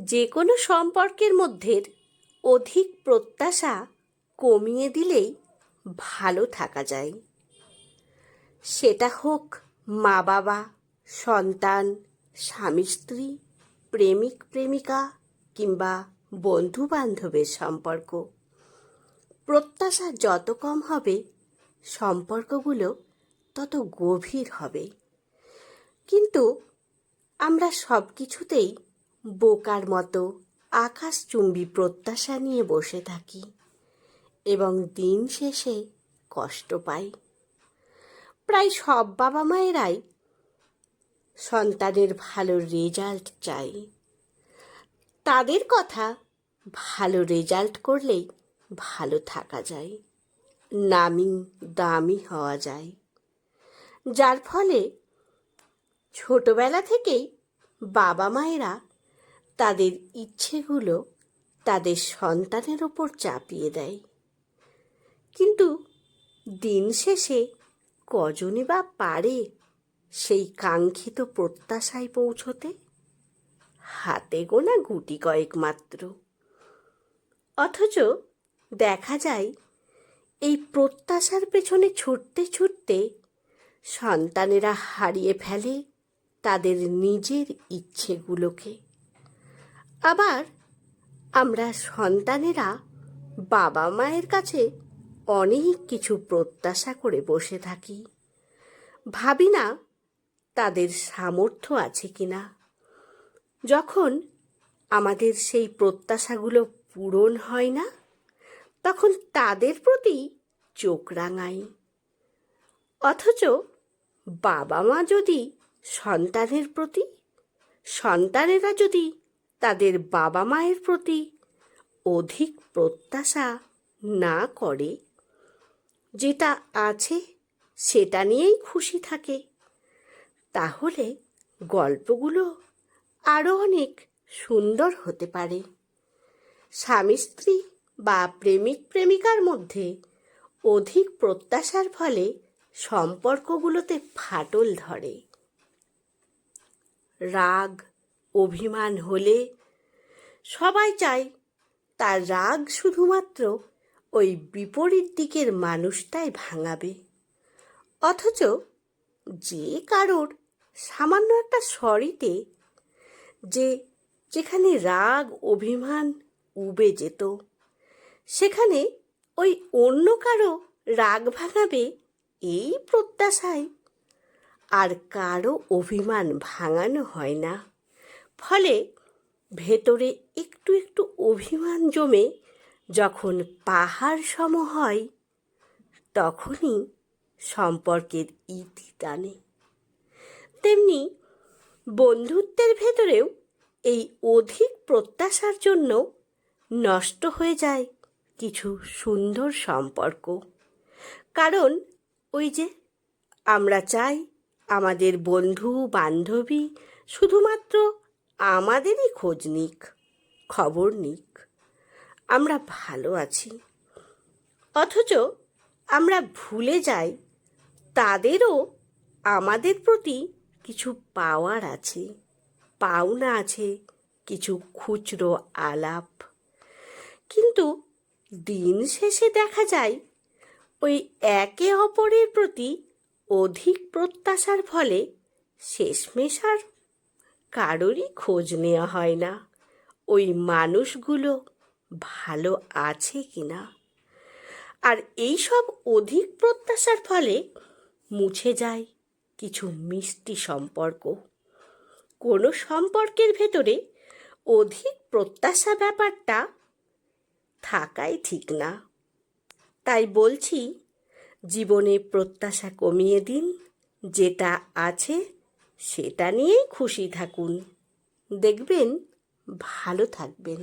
যে কোনো সম্পর্কের মধ্যে অধিক প্রত্যাশা কমিয়ে দিলেই ভালো থাকা যায়। সেটা হোক মা বাবা, সন্তান, স্বামী স্ত্রী, প্রেমিক প্রেমিকা কিংবা বন্ধু বান্ধবের সম্পর্ক। প্রত্যাশা যত কম হবে সম্পর্কগুলো তত গভীর হবে। কিন্তু আমরা সব কিছুতেই বোকার মতো আকাশচুম্বী প্রত্যাশা নিয়ে বসে থাকি এবং দিন শেষে কষ্ট পাই। প্রায় সব বাবা মায়েরাই সন্তানের ভালো রেজাল্ট চাই। তাদের কথা, ভালো রেজাল্ট করলেই ভালো থাকা যায়, নামি দামি হওয়া যায়। যার ফলে ছোটবেলা থেকেই বাবা মায়েরা তাদের ইচ্ছেগুলো তাদের সন্তানের ওপর চাপিয়ে দেয়। কিন্তু দিন শেষে কজনই বা পারে সেই কাঙ্ক্ষিত প্রত্যাশায় পৌঁছতে? হাতে গোনা গুটি কয়েক মাত্র। অথচ দেখা যায় এই প্রত্যাশার পেছনে ছুটতে ছুটতে সন্তানেরা হারিয়ে ফেলে তাদের নিজের ইচ্ছেগুলোকে। আবার আমরা সন্তানেরা বাবা মায়ের কাছে অনেক কিছু প্রত্যাশা করে বসে থাকি, ভাবি না তাদের সামর্থ্য আছে কিনা। যখন আমাদের সেই প্রত্যাশাগুলো পূরণ হয় না, তখন তাদের প্রতি চোখ রাঙাই। অথচ বাবা মা যদি সন্তানের প্রতি, সন্তানেরা যদি তাদের বাবা মায়ের প্রতি অধিক প্রত্যাশা না করে, যেটা আছে সেটা নিয়েই খুশি থাকে, তাহলে গল্পগুলো আরও অনেক সুন্দর হতে পারে। স্বামী স্ত্রী বা প্রেমিক প্রেমিকার মধ্যে অধিক প্রত্যাশার ফলে সম্পর্কগুলোতে ফাটল ধরে। রাগ অভিমান হলে সবাই চায় তার রাগ শুধুমাত্র ওই বিপরীত দিকের মানুষটাই ভাঙাবে। অথচ যে কারোর সামান্য একটা সরিতে যেখানে রাগ অভিমান উবে যেত, সেখানে ওই অন্য কারো রাগ ভাঙাবে এই প্রত্যাশায় আর কারো অভিমান ভাঙানো হয় না। ফলে ভেতরে একটু একটু অভিমান জমে যখন পাহাড় সম হয়, তখনই সম্পর্কের ইতি টানে। তেমনি বন্ধুত্বের ভেতরেও এই অধিক প্রত্যাশার জন্য নষ্ট হয়ে যায় কিছু সুন্দর সম্পর্ক। কারণ ওই যে আমরা চাই আমাদের বন্ধু বান্ধবী শুধুমাত্র আমাদেরই খোঁজ নিক, খবর নিক, আমরা ভালো আছি। অথচ আমরা ভুলে যাই তাদেরও আমাদের প্রতি কিছু পাওয়ার আছে, পাওনা আছে, কিছু খুচরো আলাপ। কিন্তু দিন শেষে দেখা যায় ওই একে অপরের প্রতি অধিক প্রত্যাশার ফলে শেষমেশ আর কারোরই খোঁজ নেওয়া হয় না ওই মানুষগুলো ভালো আছে কিনা। আর এই সব অধিক প্রত্যাশার ফলে মুছে যায় কিছু মিষ্টি সম্পর্ক। কোনো সম্পর্কের ভেতরে অধিক প্রত্যাশা ব্যাপারটা থাকাই ঠিক না। তাই বলছি, জীবনে প্রত্যাশা কমিয়ে দিন, যেটা আছে সেটা নিয়েই খুশি থাকুন, দেখবেন ভালো থাকবেন।